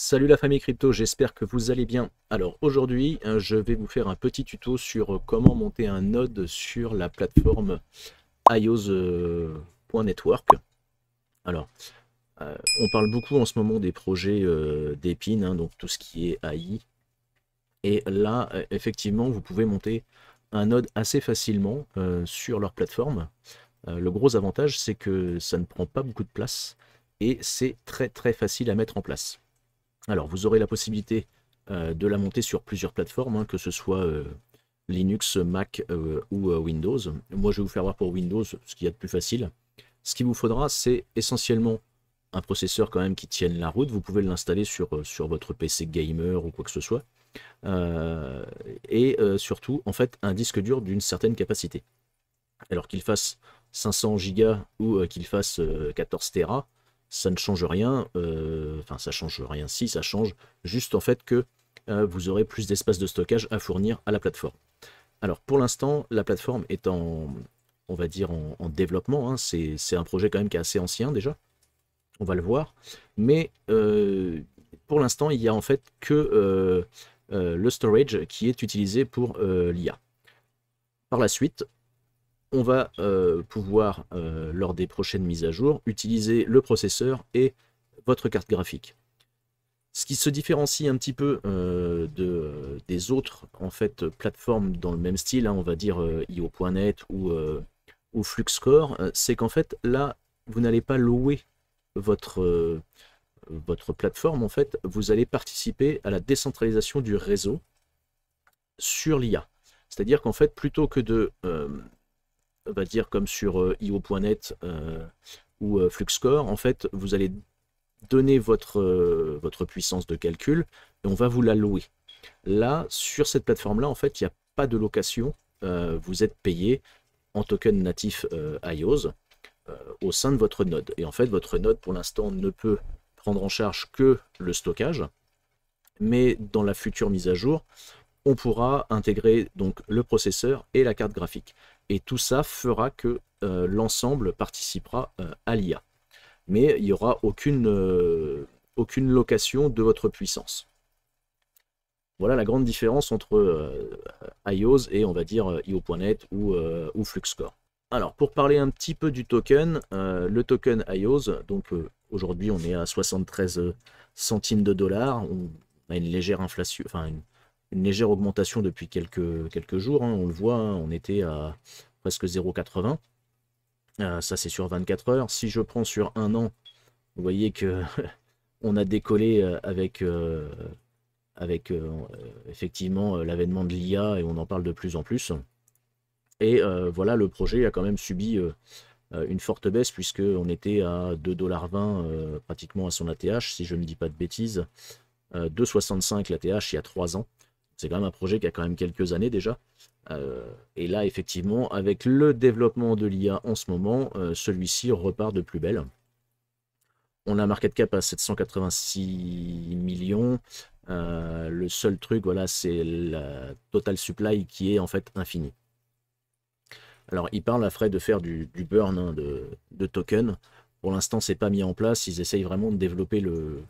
Salut la famille crypto, j'espère que vous allez bien. Alors aujourd'hui, je vais vous faire un petit tuto sur comment monter un node sur la plateforme iOS.network. Alors, on parle beaucoup en ce moment des projets d'Epin, donc tout ce qui est AI. Et là, effectivement, vous pouvez monter un node assez facilement sur leur plateforme. Le gros avantage, c'est que ça ne prend pas beaucoup de place et c'est très très facile à mettre en place. Alors, vous aurez la possibilité de la monter sur plusieurs plateformes, que ce soit Linux, Mac ou Windows. Moi, je vais vous faire voir pour Windows ce qu'il y a de plus facile. Ce qu'il vous faudra, c'est essentiellement un processeur quand même qui tienne la route. Vous pouvez l'installer sur votre PC gamer ou quoi que ce soit. Euh, Surtout, en fait, un disque dur d'une certaine capacité. Alors qu'il fasse 500 Go ou qu'il fasse 14 Tera, ça ne change rien. Enfin, ça change rien si, ça change juste en fait que vous aurez plus d'espace de stockage à fournir à la plateforme. Alors pour l'instant, la plateforme est on va dire, en développement. C'est un projet quand même qui est assez ancien déjà. On va le voir. Mais pour l'instant, il n'y a en fait que le storage qui est utilisé pour l'IA. Par la suite, on va pouvoir, lors des prochaines mises à jour, utiliser le processeur et votre carte graphique. Ce qui se différencie un petit peu des autres en fait, plateformes dans le même style, on va dire io.net ou FluxCore, c'est qu'en fait là, vous n'allez pas louer votre plateforme, en fait, vous allez participer à la décentralisation du réseau sur l'IA. C'est-à-dire qu'en fait, plutôt que de on va dire comme sur io.net ou FluxCore, en fait, vous allez donner votre puissance de calcul et on va vous la louer. Là, sur cette plateforme-là, en fait, il n'y a pas de location. Vous êtes payé en token natif iOS au sein de votre node. Et en fait, votre node, pour l'instant, ne peut prendre en charge que le stockage. Mais dans la future mise à jour, on pourra intégrer donc le processeur et la carte graphique. Et tout ça fera que l'ensemble participera à l'IA. Mais il n'y aura aucune location de votre puissance. Voilà la grande différence entre iOS et on va dire io.net ou FluxCore. Alors pour parler un petit peu du token, le token iOS, donc aujourd'hui on est à 73 centimes de dollars, on a une légère inflation, enfin une légère augmentation depuis quelques jours, on le voit, on était à presque 0,80. Ça c'est sur 24 heures. Si je prends sur un an, vous voyez que on a décollé avec effectivement l'avènement de l'IA et on en parle de plus en plus. Et voilà, le projet a quand même subi une forte baisse puisqu'on était à 2,20 $ pratiquement à son ATH, si je ne dis pas de bêtises. 2,65 l'ATH il y a 3 ans. C'est quand même un projet qui a quand même quelques années déjà. Et là, effectivement, avec le développement de l'IA en ce moment, celui-ci repart de plus belle. On a un market cap à 786 millions. Le seul truc, voilà, c'est la total supply qui est en fait infinie. Alors, ils parlent après de faire du burn de tokens. Pour l'instant, c'est pas mis en place. Ils essayent vraiment de développer le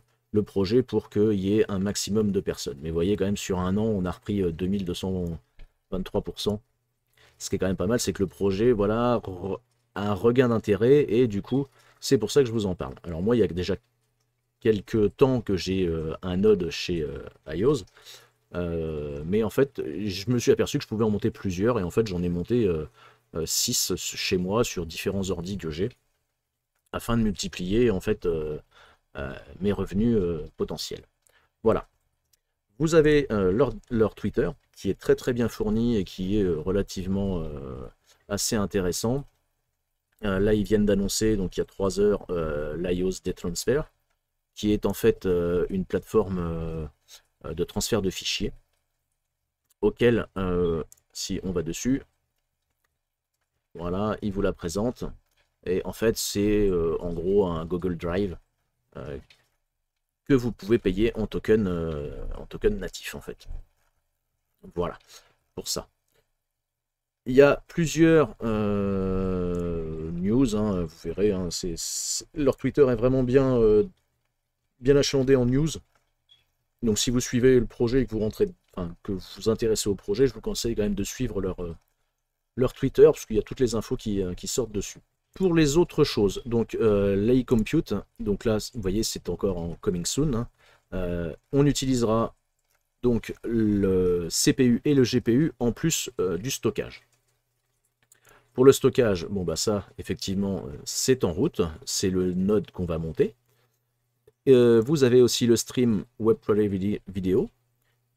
projet pour qu'il y ait un maximum de personnes. Mais vous voyez, quand même, sur un an, on a repris 2223%. Ce qui est quand même pas mal, c'est que le projet, voilà, a un regain d'intérêt et du coup, c'est pour ça que je vous en parle. Alors moi, il y a déjà quelques temps que j'ai un node chez iOS, mais en fait, je me suis aperçu que je pouvais en monter plusieurs et en fait, j'en ai monté 6 chez moi sur différents ordis que j'ai afin de multiplier en fait mes revenus potentiels. Voilà. Vous avez leur Twitter qui est très très bien fourni et qui est relativement assez intéressant. Là, ils viennent d'annoncer, donc il y a 3 heures, l'iOS Day Transfer, qui est en fait une plateforme de transfert de fichiers, auquel, si on va dessus, voilà, ils vous la présentent. Et en fait, c'est en gros un Google Drive euh, que vous pouvez payer en token natif en fait. Voilà, pour ça. Il y a plusieurs news, vous verrez, leur Twitter est vraiment bien achalandé en news. Donc si vous suivez le projet et que vous rentrez, enfin, que vous vous intéressez au projet, je vous conseille quand même de suivre leur Twitter, parce qu'il y a toutes les infos qui sortent dessus. Pour les autres choses, donc l'AI Compute, donc là, vous voyez, c'est encore en coming soon. Hein. On utilisera donc le CPU et le GPU en plus du stockage. Pour le stockage, bon bah ça, effectivement, c'est en route, c'est le node qu'on va monter. Vous avez aussi le stream WebQuery Video,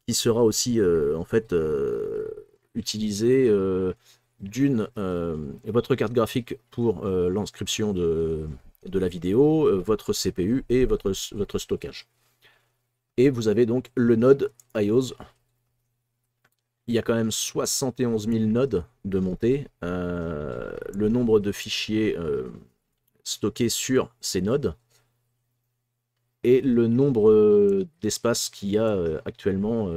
qui sera aussi en fait utilisé d'une votre carte graphique pour l'inscription de la vidéo, votre CPU et votre stockage. Et vous avez donc le node IOS. Il y a quand même 71 000 nodes de montée. Le nombre de fichiers stockés sur ces nodes et le nombre d'espaces qu'il y a actuellement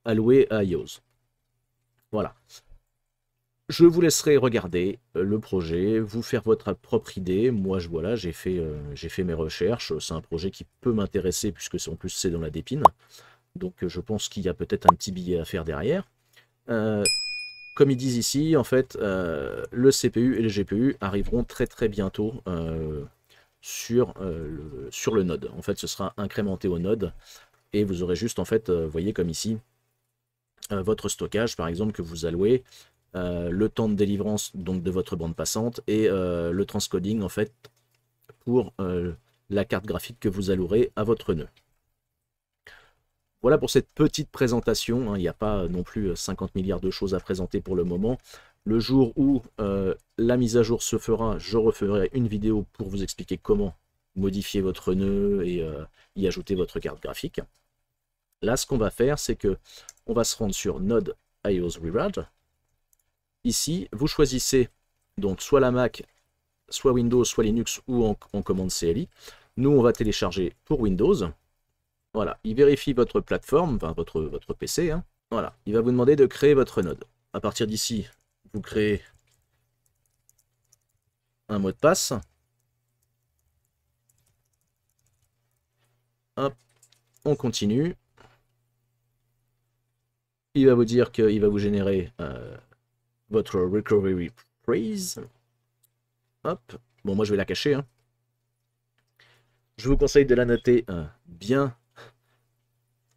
alloué à IOS. Voilà. Je vous laisserai regarder le projet, vous faire votre propre idée. Moi, voilà, j'ai fait mes recherches. C'est un projet qui peut m'intéresser puisque en plus c'est dans la dépine. Donc je pense qu'il y a peut-être un petit billet à faire derrière. Comme ils disent ici, en fait, le CPU et le GPU arriveront très très bientôt sur le node. En fait, ce sera incrémenté au node et vous aurez juste, en fait, vous voyez comme ici, votre stockage, par exemple, que vous allouez, le temps de délivrance donc de votre bande passante et le transcoding, en fait, pour la carte graphique que vous allouerez à votre nœud. Voilà pour cette petite présentation, hein. Il n'y a pas non plus 50 milliards de choses à présenter pour le moment. Le jour où la mise à jour se fera, je referai une vidéo pour vous expliquer comment modifier votre nœud et y ajouter votre carte graphique. Là, ce qu'on va faire, c'est que on va se rendre sur Node IOS Rewrite. Ici, vous choisissez donc soit la Mac, soit Windows, soit Linux ou en commande CLI. Nous, on va télécharger pour Windows. Voilà, il vérifie votre plateforme, enfin votre PC. Hein. Voilà, il va vous demander de créer votre node. À partir d'ici, vous créez un mot de passe. Hop, on continue. Il va vous dire qu'il va vous générer votre recovery phrase. Hop, bon moi je vais la cacher. Hein. Je vous conseille de la noter bien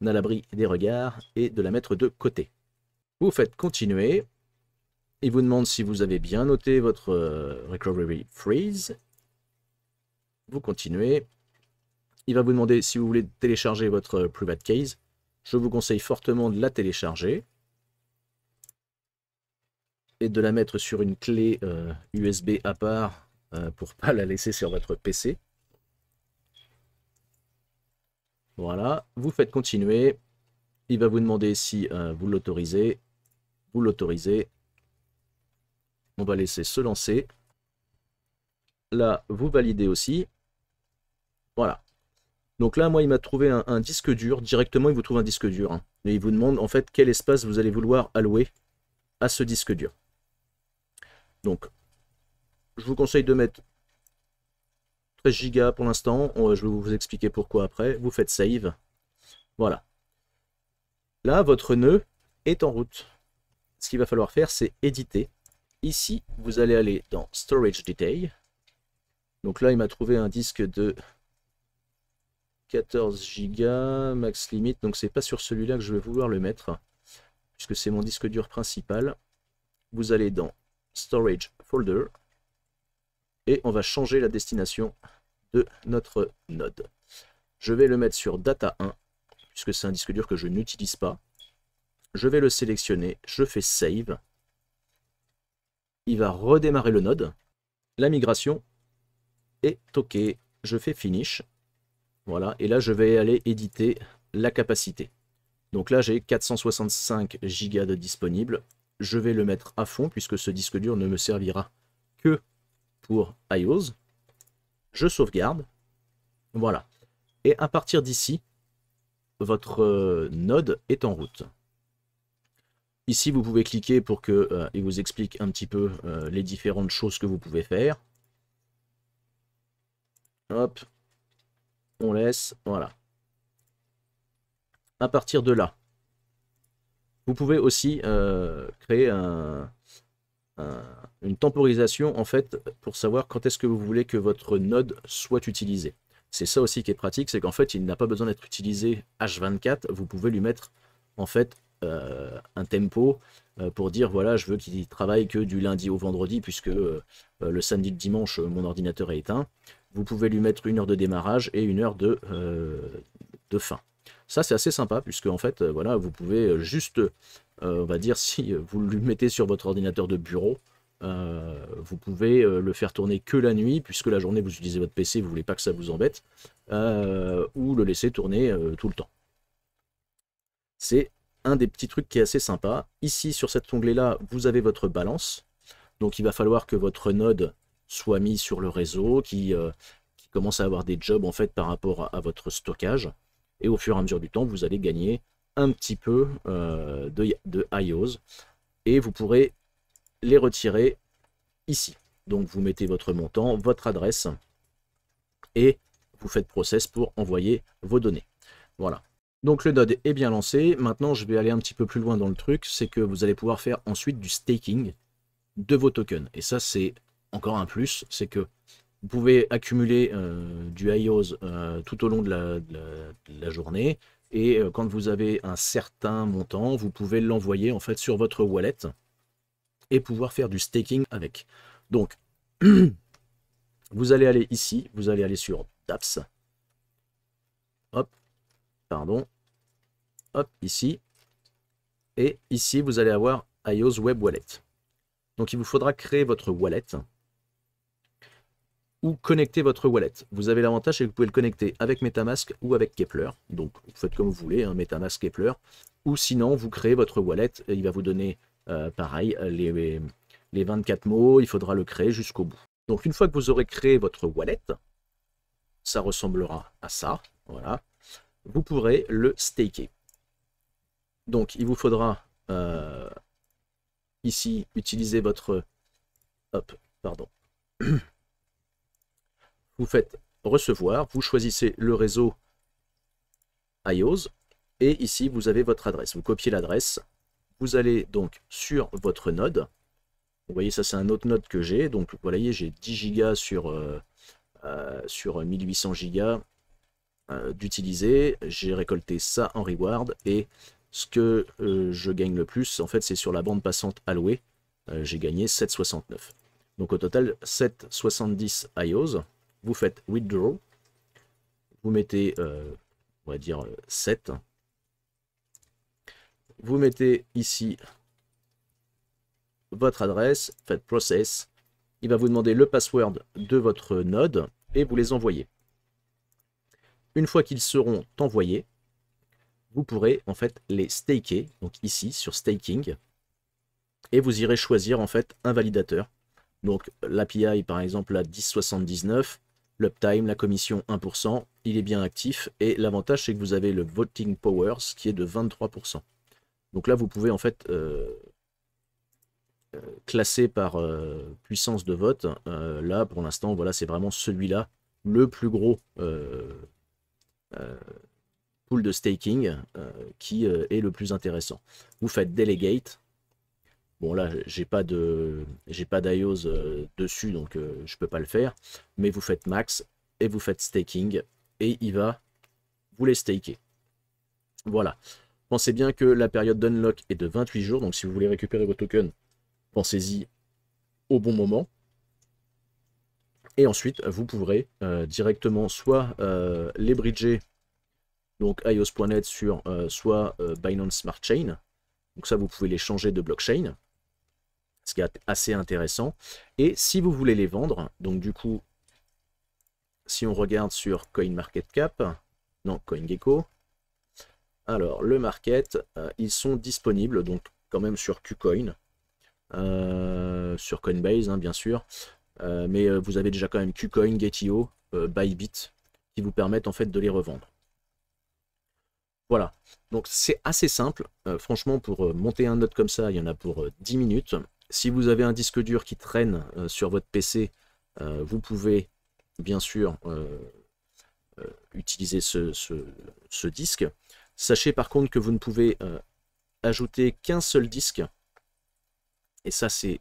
à l'abri des regards et de la mettre de côté. Vous faites continuer. Il vous demande si vous avez bien noté votre recovery phrase. Vous continuez. Il va vous demander si vous voulez télécharger votre private case. Je vous conseille fortement de la télécharger et de la mettre sur une clé USB à part pour ne pas la laisser sur votre PC. Voilà, vous faites continuer. Il va vous demander si vous l'autorisez. Vous l'autorisez. On va laisser se lancer. Là, vous validez aussi. Voilà. Donc là, moi, il m'a trouvé un disque dur. Directement, il vous trouve un disque dur. Hein. Et il vous demande, en fait, quel espace vous allez vouloir allouer à ce disque dur. Donc, je vous conseille de mettre 13 Go pour l'instant. Je vais vous expliquer pourquoi après. Vous faites Save. Voilà. Là, votre nœud est en route. Ce qu'il va falloir faire, c'est éditer. Ici, vous allez aller dans Storage Detail. Donc là, il m'a trouvé un disque de 14 Go, max limite. Donc c'est pas sur celui-là que je vais vouloir le mettre, puisque c'est mon disque dur principal. Vous allez dans Storage Folder. Et on va changer la destination de notre node. Je vais le mettre sur Data 1, puisque c'est un disque dur que je n'utilise pas. Je vais le sélectionner, je fais Save. Il va redémarrer le node. La migration est OK. Je fais Finish. Voilà, et là je vais aller éditer la capacité. Donc là j'ai 465 Go de disponible. Je vais le mettre à fond, puisque ce disque dur ne me servira que pour IOS. Je sauvegarde. Voilà. Et à partir d'ici, votre node est en route. Ici, vous pouvez cliquer pour qu'il vous explique un petit peu les différentes choses que vous pouvez faire. Hop, on laisse, voilà. à partir de là, vous pouvez aussi créer une temporisation en fait pour savoir quand est-ce que vous voulez que votre node soit utilisé. C'est ça aussi qui est pratique, c'est qu'en fait il n'a pas besoin d'être utilisé H24, vous pouvez lui mettre en fait un tempo pour dire voilà je veux qu'il travaille que du lundi au vendredi puisque le samedi le dimanche mon ordinateur est éteint. Vous pouvez lui mettre 1 heure de démarrage et 1 heure de fin. Ça c'est assez sympa puisque en fait voilà vous pouvez juste on va dire si vous le mettez sur votre ordinateur de bureau, vous pouvez le faire tourner que la nuit, puisque la journée vous utilisez votre PC, vous ne voulez pas que ça vous embête, ou le laisser tourner tout le temps. C'est un des petits trucs qui est assez sympa. Ici, sur cet onglet-là, vous avez votre balance. Donc il va falloir que votre node soit mis sur le réseau, qui commence à avoir des jobs en fait par rapport à votre stockage. Et au fur et à mesure du temps, vous allez gagner un petit peu de IOs. Et vous pourrez les retirer ici. Donc vous mettez votre montant, votre adresse et vous faites process pour envoyer vos données. Voilà. Donc le node est bien lancé. Maintenant je vais aller un petit peu plus loin dans le truc, c'est que vous allez pouvoir faire ensuite du staking de vos tokens. Et ça c'est encore un plus, c'est que vous pouvez accumuler du IOs tout au long de la journée. Et quand vous avez un certain montant, vous pouvez l'envoyer en fait sur votre wallet et pouvoir faire du staking avec. Donc, vous allez aller ici, vous allez aller sur dApps. Hop, pardon. Hop, ici. Et ici, vous allez avoir IOS Web Wallet. Donc, il vous faudra créer votre wallet ou connecter votre wallet. Vous avez l'avantage, c'est que vous pouvez le connecter avec MetaMask ou avec Keplr. Donc, vous faites comme vous voulez, hein, MetaMask, Keplr. Ou sinon, vous créez votre wallet et il va vous donner pareil, les 24 mots, il faudra le créer jusqu'au bout. Donc une fois que vous aurez créé votre wallet, ça ressemblera à ça, voilà, vous pourrez le staker. Donc il vous faudra ici utiliser votre... Hop, pardon. Vous faites recevoir, vous choisissez le réseau IOS, et ici vous avez votre adresse. Vous copiez l'adresse. Vous allez donc sur votre node. Vous voyez, ça c'est un autre node que j'ai. Donc vous voyez, j'ai 10 Go sur 1800 Go d'utiliser. J'ai récolté ça en reward. Et ce que je gagne le plus, en fait, c'est sur la bande passante allouée. J'ai gagné 7,69. Donc au total, 7,70 IOs. Vous faites withdraw. Vous mettez, on va dire, 7. Vous mettez ici votre adresse, faites process, il va vous demander le password de votre node et vous les envoyez. Une fois qu'ils seront envoyés, vous pourrez en fait les staker, donc ici sur staking, et vous irez choisir en fait un validateur. Donc l'API par exemple à 10,79, l'uptime, la commission 1%, il est bien actif et l'avantage c'est que vous avez le voting powers qui est de 23%. Donc là, vous pouvez en fait classer par puissance de vote. Là, pour l'instant, voilà, c'est vraiment celui-là, le plus gros pool de staking qui est le plus intéressant. Vous faites Delegate. Bon, là, j'ai pas d'IOS dessus, donc je peux pas le faire. Mais vous faites Max et vous faites Staking et il va vous les staker. Voilà. Pensez bien que la période d'unlock est de 28 jours, donc si vous voulez récupérer vos tokens, pensez-y au bon moment. Et ensuite, vous pourrez directement soit les bridger, donc ios.net sur soit Binance Smart Chain. Donc ça, vous pouvez les changer de blockchain, ce qui est assez intéressant. Et si vous voulez les vendre, donc du coup, si on regarde sur CoinMarketCap, non, CoinGecko, alors, le market, ils sont disponibles, donc quand même sur KuCoin, sur Coinbase, hein, bien sûr, mais vous avez déjà quand même KuCoin, Gate.io, Bybit, qui vous permettent en fait de les revendre. Voilà, donc c'est assez simple, franchement, pour monter un node comme ça, il y en a pour 10 minutes. Si vous avez un disque dur qui traîne sur votre PC, vous pouvez bien sûr utiliser ce disque. Sachez par contre que vous ne pouvez ajouter qu'un seul disque, et ça c'est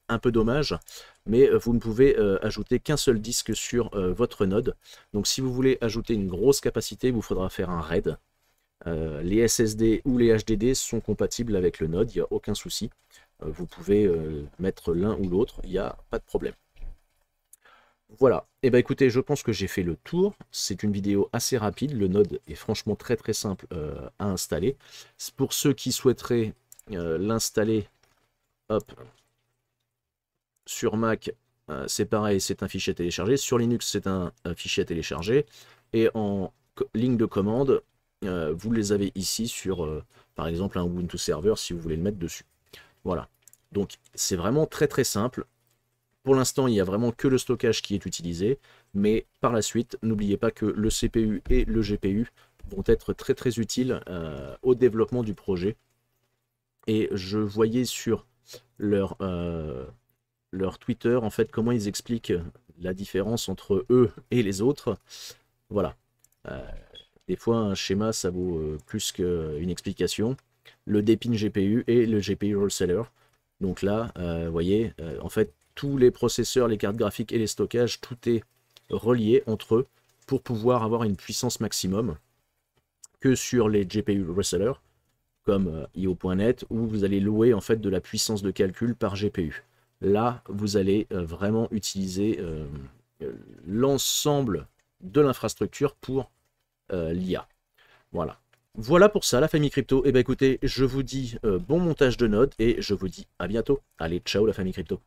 un peu dommage, mais vous ne pouvez ajouter qu'un seul disque sur votre node. Donc si vous voulez ajouter une grosse capacité, il vous faudra faire un RAID. Les SSD ou les HDD sont compatibles avec le node, il n'y a aucun souci. Vous pouvez mettre l'un ou l'autre, il n'y a pas de problème. Voilà, et bien écoutez, je pense que j'ai fait le tour. C'est une vidéo assez rapide, le node est franchement très très simple à installer. Pour ceux qui souhaiteraient l'installer, hop, sur Mac, c'est pareil, c'est un fichier téléchargé. Sur Linux, c'est un fichier téléchargé. Et en ligne de commande, vous les avez ici sur, par exemple, un Ubuntu serveur si vous voulez le mettre dessus. Voilà, donc c'est vraiment très très simple. Pour l'instant, il n'y a vraiment que le stockage qui est utilisé, mais par la suite, n'oubliez pas que le CPU et le GPU vont être très très utiles au développement du projet. Et je voyais sur leur Twitter, en fait, comment ils expliquent la différence entre eux et les autres. Voilà. Des fois, un schéma, ça vaut plus qu'une explication. Le Deepin GPU et le GPU Wholesaler. Donc là, vous voyez, en fait, tous les processeurs, les cartes graphiques et les stockages, tout est relié entre eux pour pouvoir avoir une puissance maximum que sur les GPU Reseller, comme io.net, où vous allez louer en fait de la puissance de calcul par GPU. Là, vous allez vraiment utiliser l'ensemble de l'infrastructure pour l'IA. Voilà. Voilà pour ça, la famille crypto. Et bien écoutez, je vous dis bon montage de nodes et je vous dis à bientôt. Allez, ciao la famille crypto.